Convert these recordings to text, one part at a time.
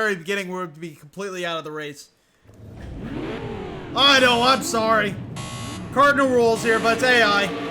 Very beginning, we would be completely out of the race. I know, I'm sorry. Cardinal rules here, but it's AI.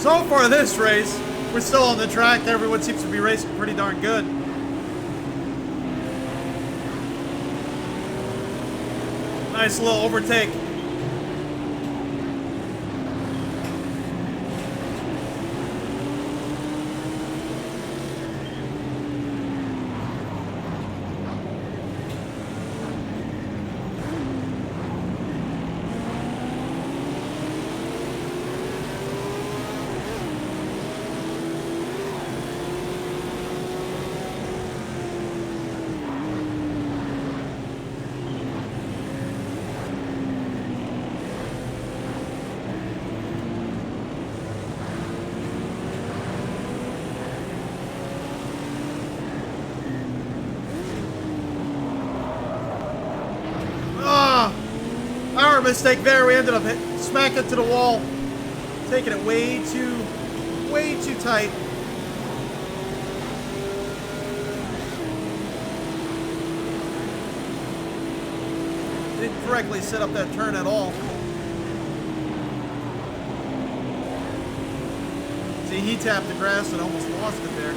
So far this race, we're still on the track. Everyone seems to be racing pretty darn good. Nice little overtake. Our mistake there. We ended up smacking it to the wall, taking it way too tight. Didn't correctly set up that turn at all. See, he tapped the grass and almost lost it there.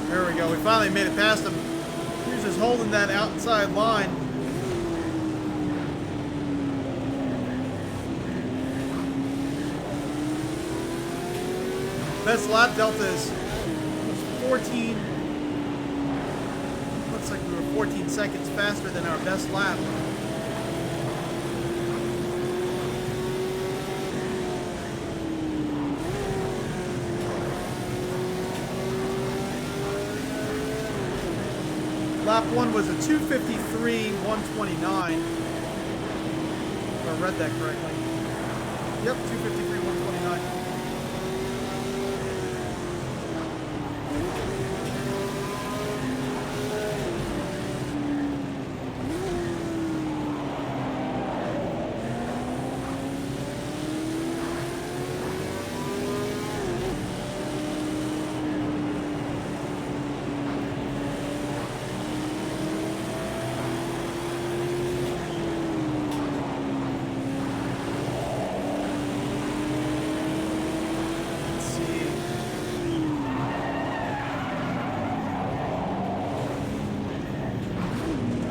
There we go. We finally made it past him. He was just holding that outside line. Best lap delta is 14. Looks like we were 14 seconds faster than our best lap. Lap 1 was a 2:53, 1:29. If I read that correctly. Yep, 2:53, 1:29.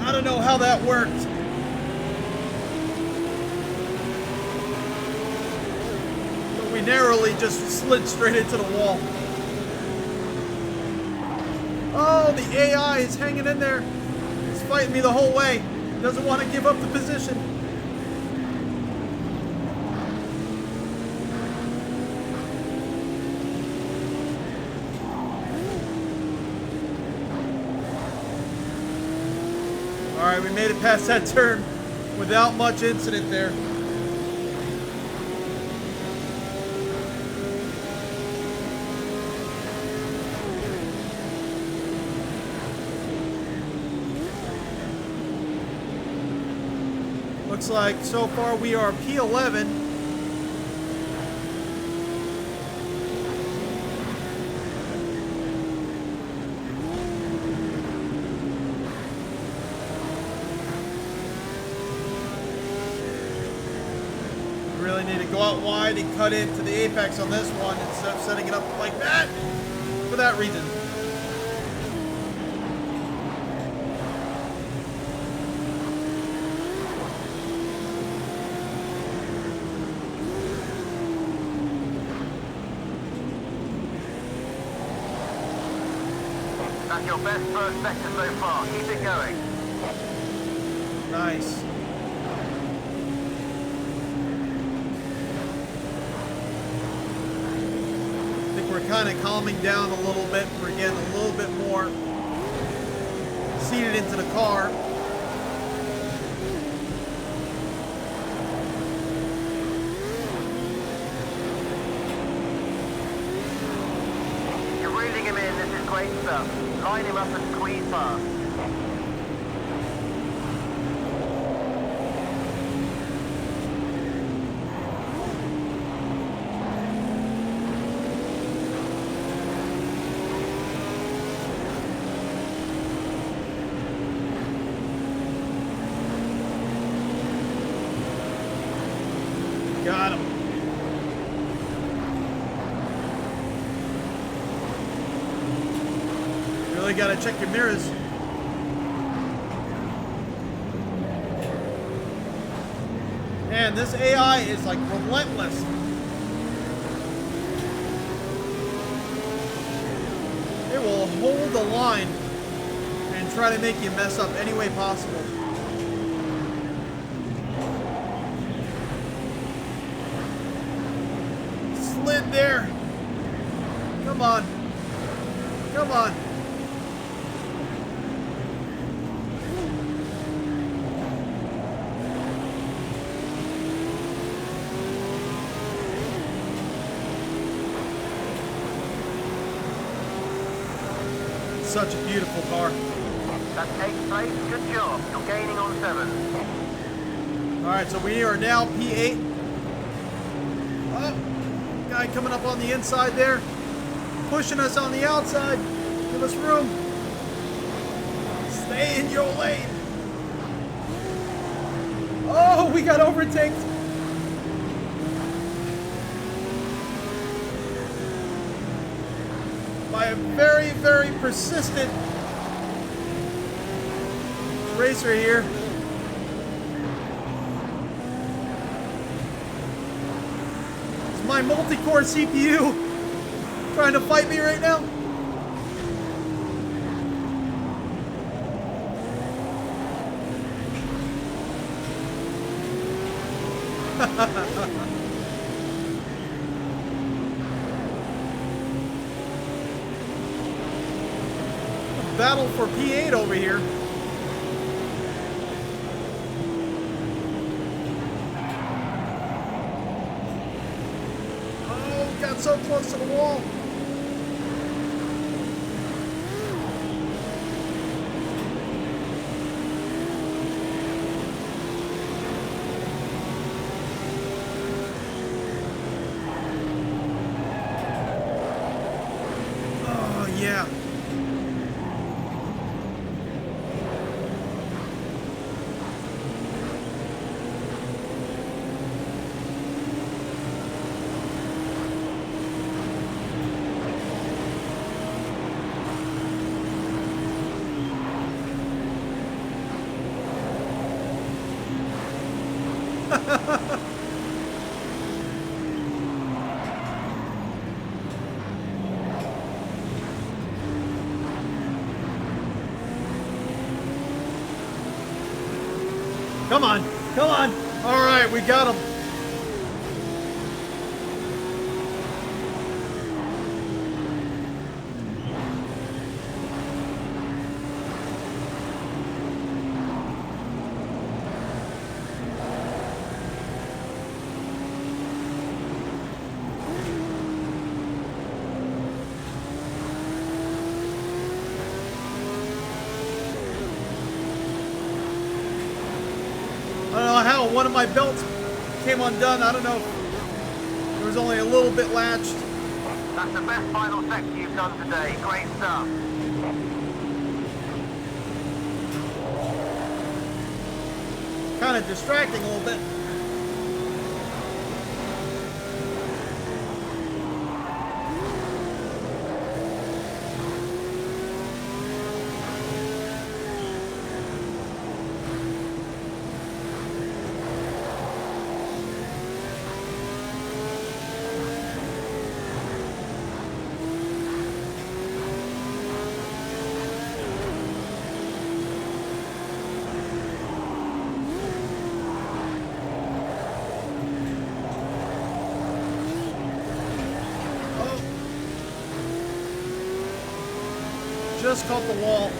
I don't know how that worked. narrowly just slid straight into the wall. Oh, the AI is hanging in there. It's fighting me the whole way. Doesn't want to give up the position. All right, we made it past that turn without much incident there. Looks like so far we are P11. Really need to go out wide and cut into the apex on this one instead of setting it up like that for that reason. That's your best first sector so far. Keep it going. Nice. I think we're kind of calming down a little bit. We're getting a little bit more seated into the car. You're reeling him in. This is great stuff. Line him up and squeeze fast. Got him. Really gotta check your mirrors. Man, this AI is like relentless. It will hold the line and try to make you mess up any way possible. Slid there. Come on. Come on. Such a beautiful car. That's 8th place. Good job. You're gaining on 7. Alright, so we are now P8. Oh, guy coming up on the inside there. Pushing us on the outside. Give us room. Stay in your lane. Oh, we got overtaken. By a very, very persistent racer here. Is my multi-core CPU trying to fight me right now? Battle for P8 over here. Oh, got so close to the wall. Oh, yeah. Come on. Come on. All right, we got him. I don't know how one of my belts came undone. I don't know if there was only a little bit latched. That's the best final sector you've done today. Great stuff. Kind of distracting a little bit. Just caught the wall.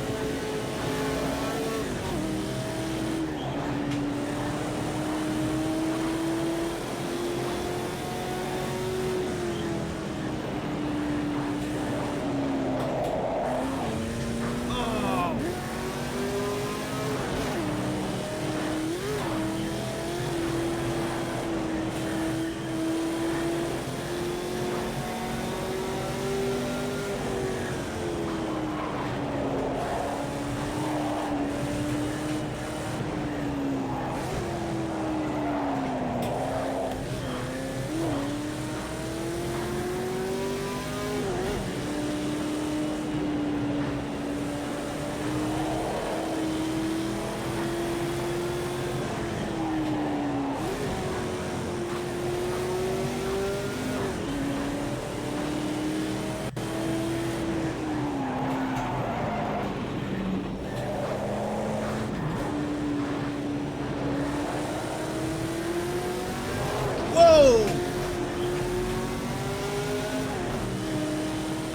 Whoa!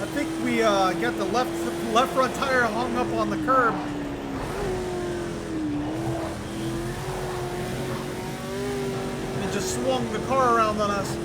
I think we got the left front tire hung up on the curb. It just swung the car around on us.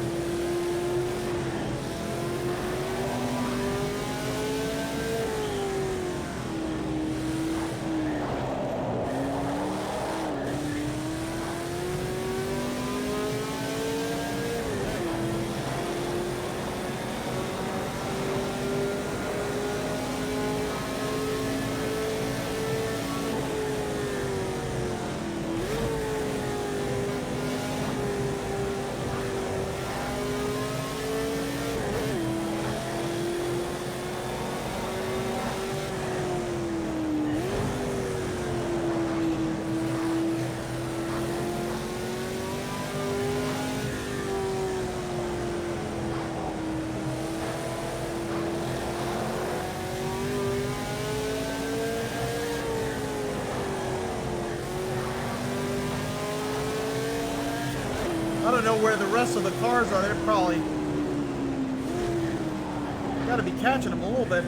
I don't know where the rest of the cars are. They're probably got to be catching them a little bit.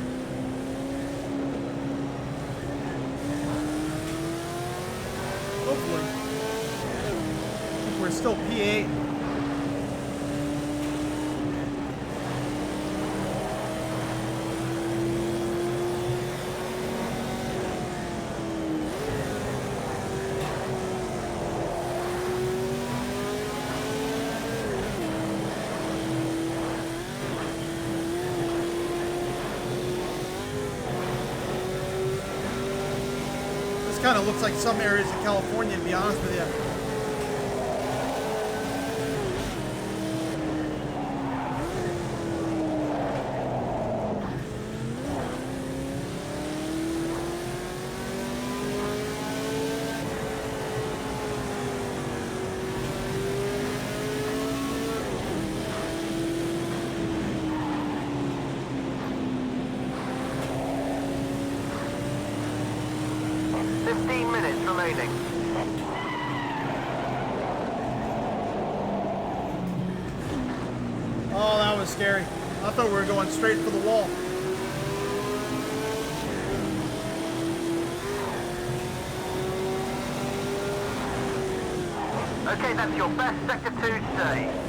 Hopefully. I think we're still P8. Kind of looks like some areas of California, to be honest with you. was scary. I thought we were going straight for the wall. Okay, that's your best sector 2 today.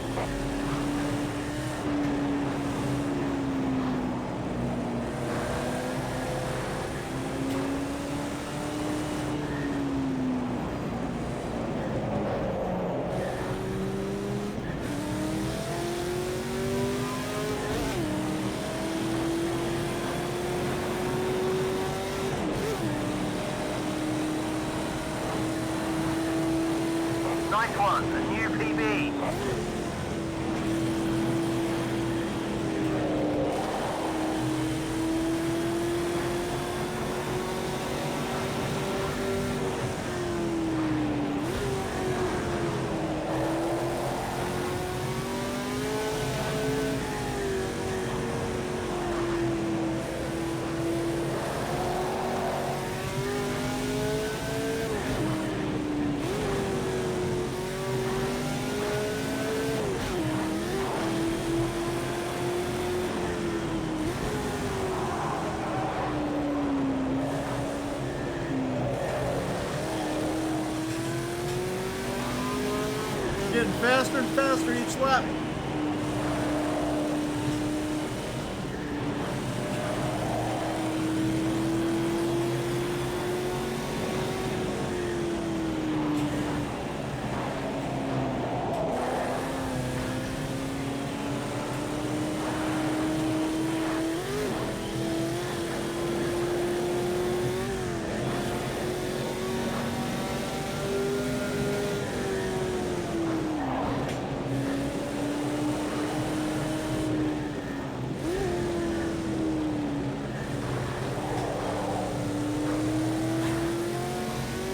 Nice one, a new PB. Getting faster and faster each lap.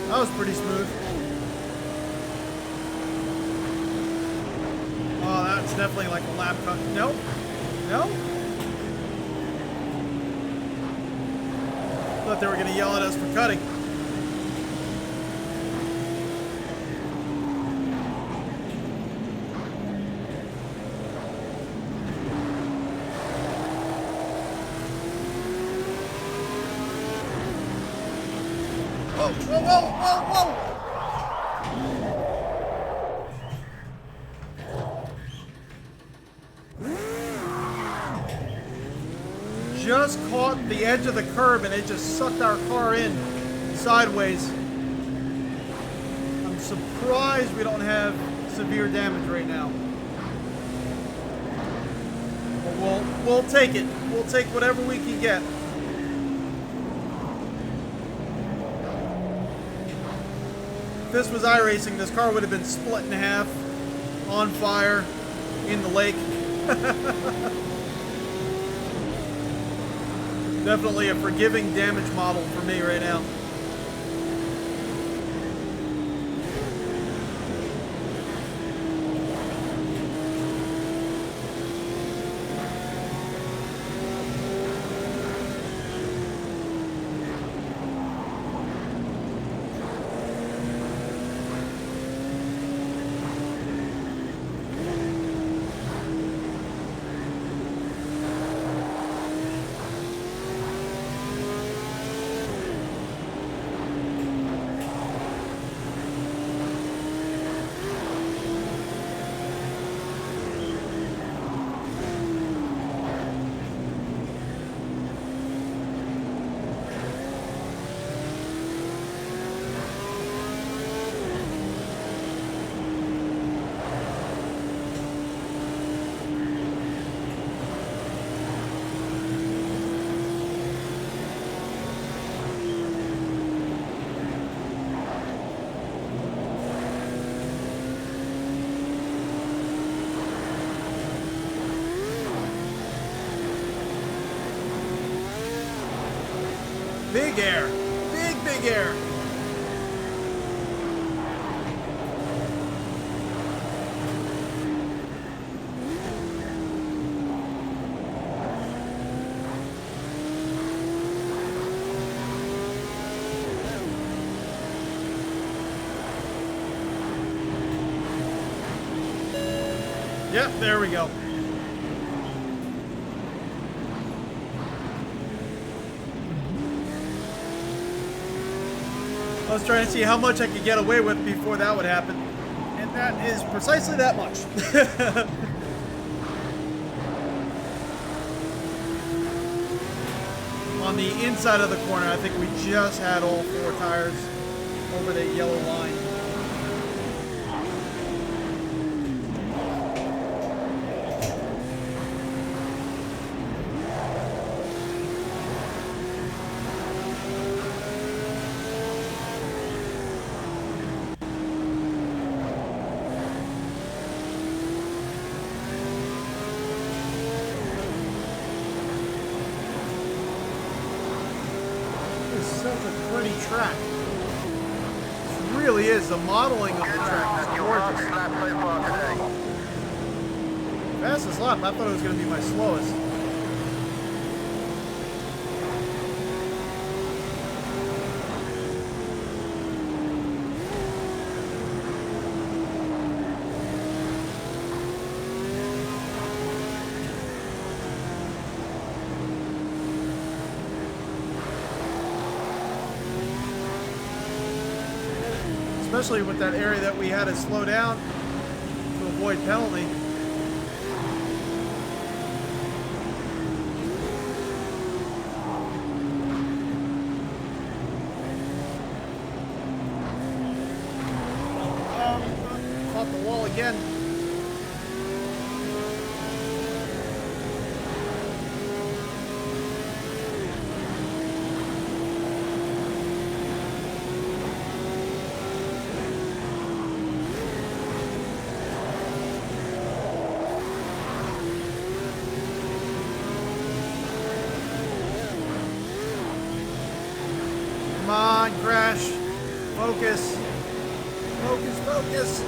That was pretty smooth. Oh, that's definitely like a lap cut. Nope. No? Thought they were going to yell at us for cutting. Whoa, whoa, whoa, whoa, whoa! Just caught the edge of the curb and it just sucked our car in sideways. I'm surprised we don't have severe damage right now. But we'll take it. We'll take whatever we can get. If this was Iracing, this car would have been split in half, on fire, in the lake. Definitely a forgiving damage model for me right now. Big air. Big air. Yep, there we go. I was trying to see how much I could get away with before that would happen. And that is precisely that much. On the inside of the corner, I think we just had all 4 tires over the yellow line. Such a pretty track. It really is. The modeling of the track is gorgeous. Fastest lap. I thought it was going to be my slowest. Especially with that area that we had to slow down to avoid penalty. Caught the wall again. Come on, crash. Focus. Focus, focus.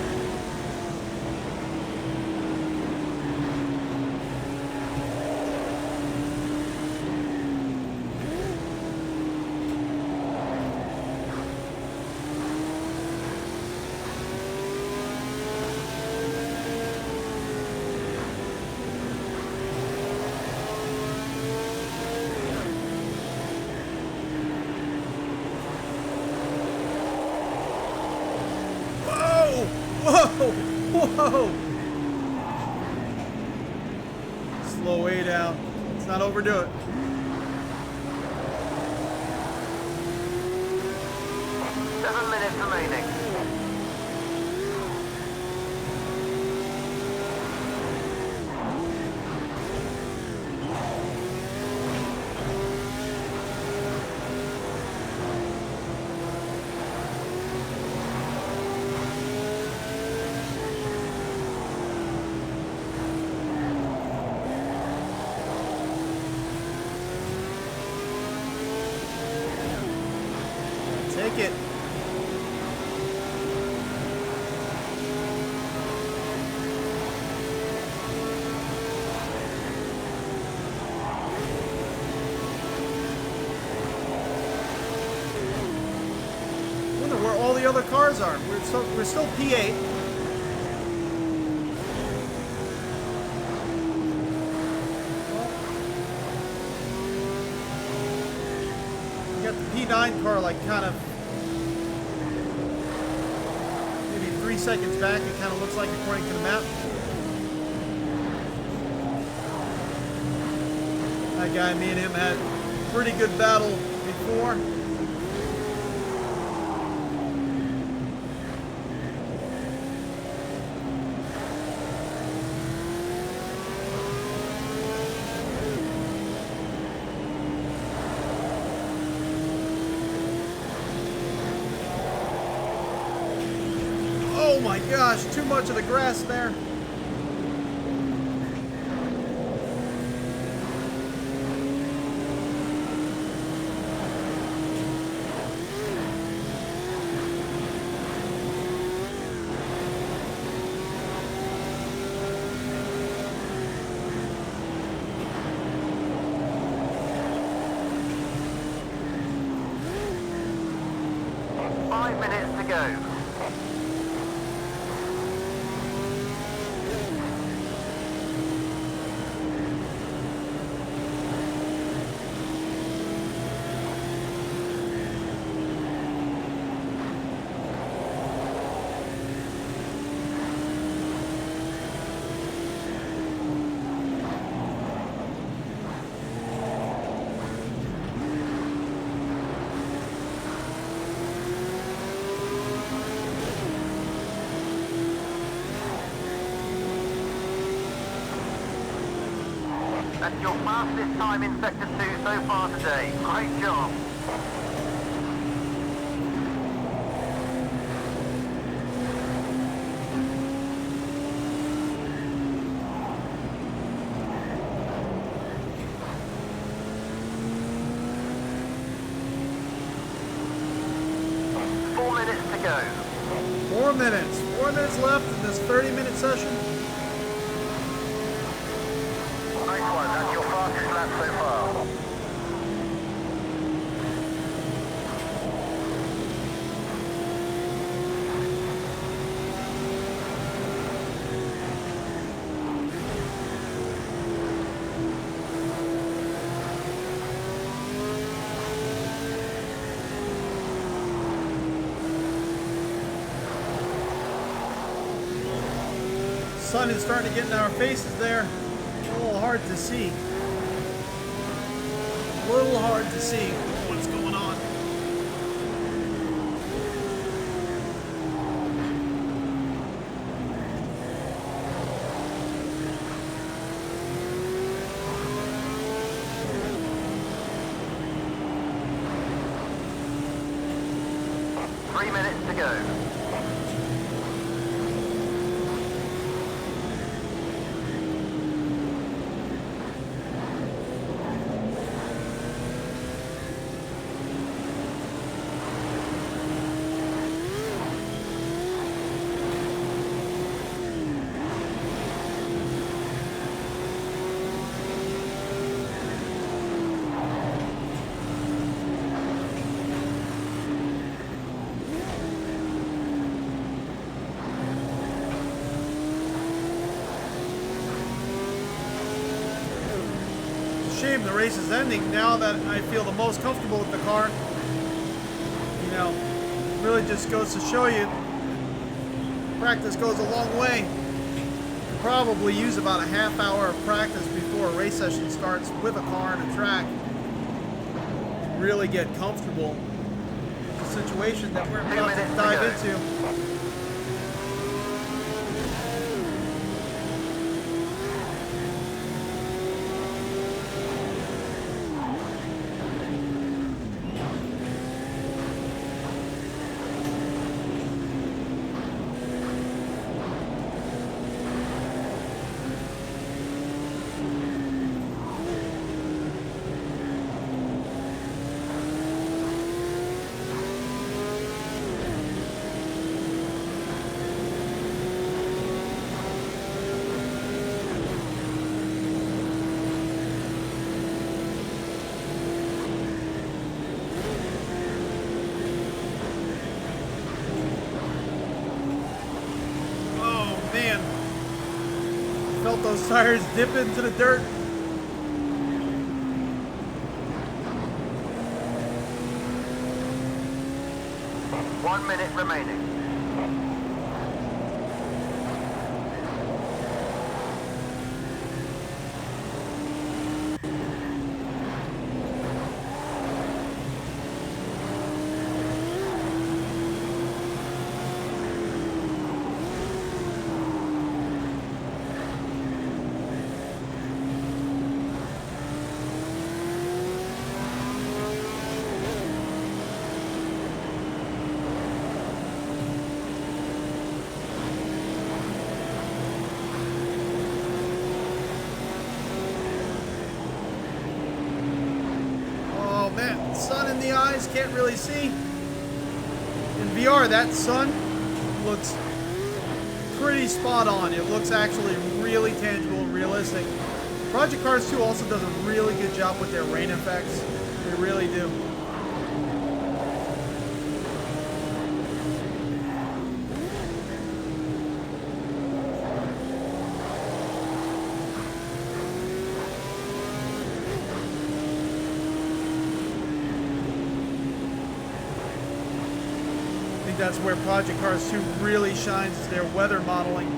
Whoa! Whoa! Slow way down. Let's not overdo it. Seven minutes remaining. Take it. I wonder where all the other cars are. We're still P8. We got the P9 car like kind of maybe 3 seconds back. It kind of looks like according to the map. That guy, me and him had a pretty good battle before. Oh my gosh, too much of the grass there. Five minutes to go. That's your fastest time in Sector 2 so far today. Great job. Go. 4 minutes. 4 minutes left in this 30-minute session. Nice one. That's your fastest lap so far. Sun is starting to get in our faces there. A little hard to see. A little hard to see what's going on. Three minutes to go. Shame the race is ending now that I feel the most comfortable with the car. You know, really just goes to show you practice goes a long way. You could probably use about a half hour of practice before a race session starts with a car and a track. Really get comfortable with the situation that we're about to dive into. Felt those tires dip into the dirt. 1 minute remaining. Sun in the eyes, can't really see. In VR, that sun looks pretty spot on. It looks actually really tangible and realistic. Project Cars 2 also does a really good job with their rain effects. They really do. That's where Project Cars 2 really shines, is their weather modeling.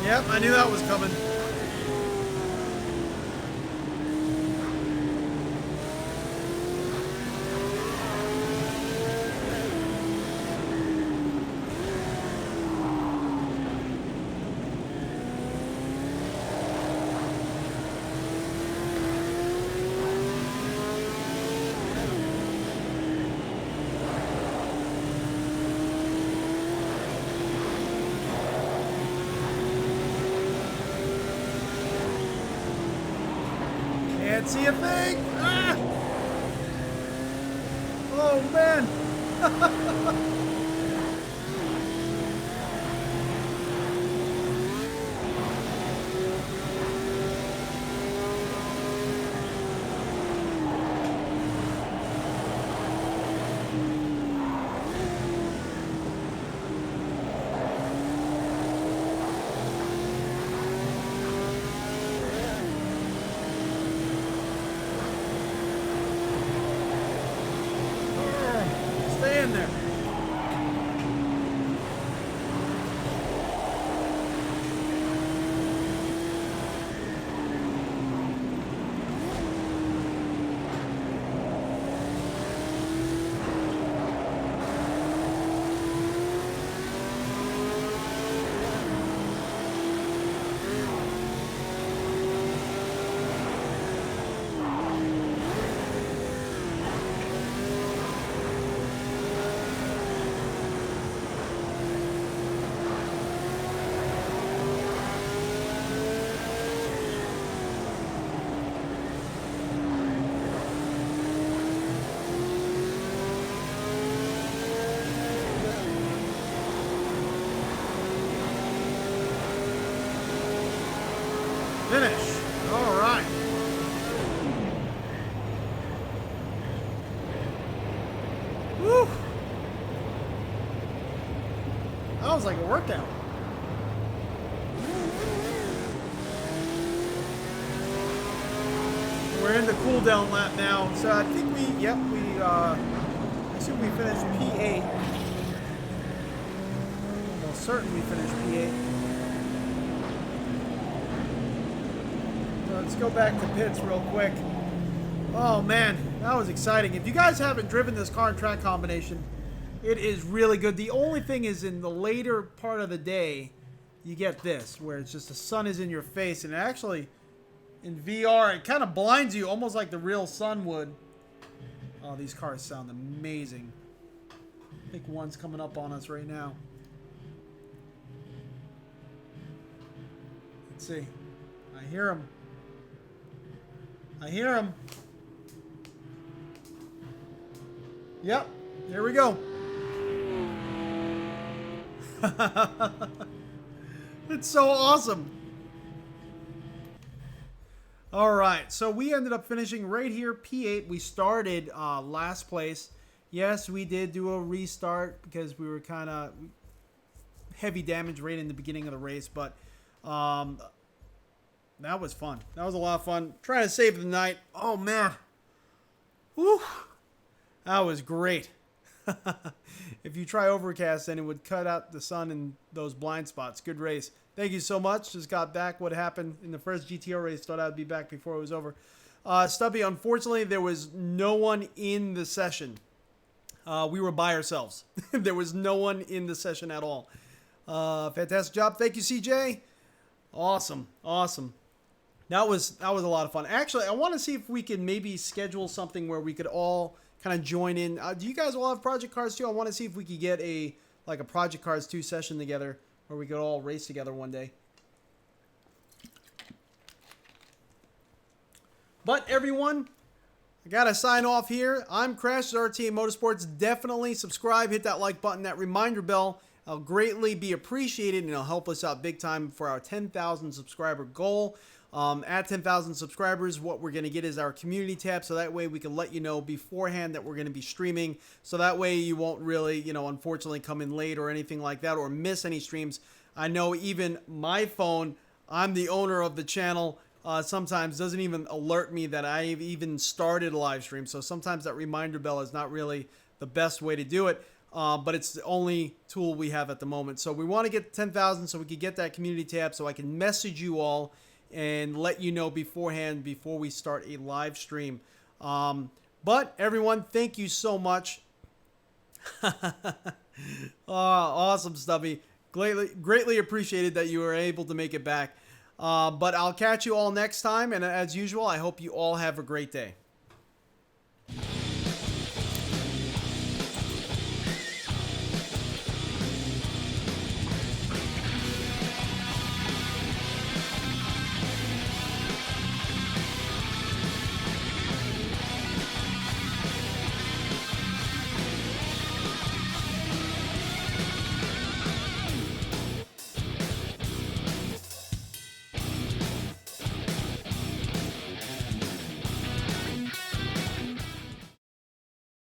Yep, I knew that was coming. Can't see a thing. Ah! Oh man. Stay in there. Finish. All right. Woo. That was like a workout. We're in the cool down lap now. So I think I assume we finished P8. Almost certain we finished P8. Let's go back to pits real quick. Oh man, that was exciting. If you guys haven't driven this car and track combination, it is really good. The only thing is in the later part of the day, you get this, where it's just the sun is in your face, and it actually, in VR, it kind of blinds you, almost like the real sun would. Oh, these cars sound amazing. I think one's coming up on us right now. Let's see. I hear him. I hear him. Yep, there we go. It's so awesome. All right, so we ended up finishing right here, P8. We started last place. Yes, we did do a restart because we were kind of heavy damage right in the beginning of the race, but that was fun. That was a lot of fun. Trying to save the night. Oh, man. Whew. That was great. If you try overcast, then it would cut out the sun in those blind spots. Good race. Thank you so much. Just got back what happened in the first GTO race. Thought I'd be back before it was over. Stubby, unfortunately, there was no one in the session. We were by ourselves. There was no one in the session at all. Fantastic job. Thank you, CJ. Awesome. Awesome. That was a lot of fun. Actually, I want to see if we can maybe schedule something where we could all kind of join in. Do you guys all have Project Cars too? I want to see if we could get a Project Cars 2 session together where we could all race together one day. But everyone, I gotta sign off here. I'm Crash RTA Motorsports. Definitely subscribe, hit that like button, that reminder bell. I'll greatly be appreciated, and it'll help us out big time for our 10,000 subscriber goal. At 10,000 subscribers, what we're going to get is our community tab, so that way we can let you know beforehand that we're going to be streaming, so that way you won't really, unfortunately come in late or anything like that or miss any streams. I know even my phone, I'm the owner of the channel, sometimes doesn't even alert me that I've even started a live stream, so sometimes that reminder bell is not really the best way to do it. but it's the only tool we have at the moment. So we want to get 10,000 so we can get that community tab so I can message you all and let you know beforehand before we start a live stream. But everyone, thank you so much. Awesome, Stubby. Greatly appreciated that you were able to make it back. But I'll catch you all next time. And as usual, I hope you all have a great day.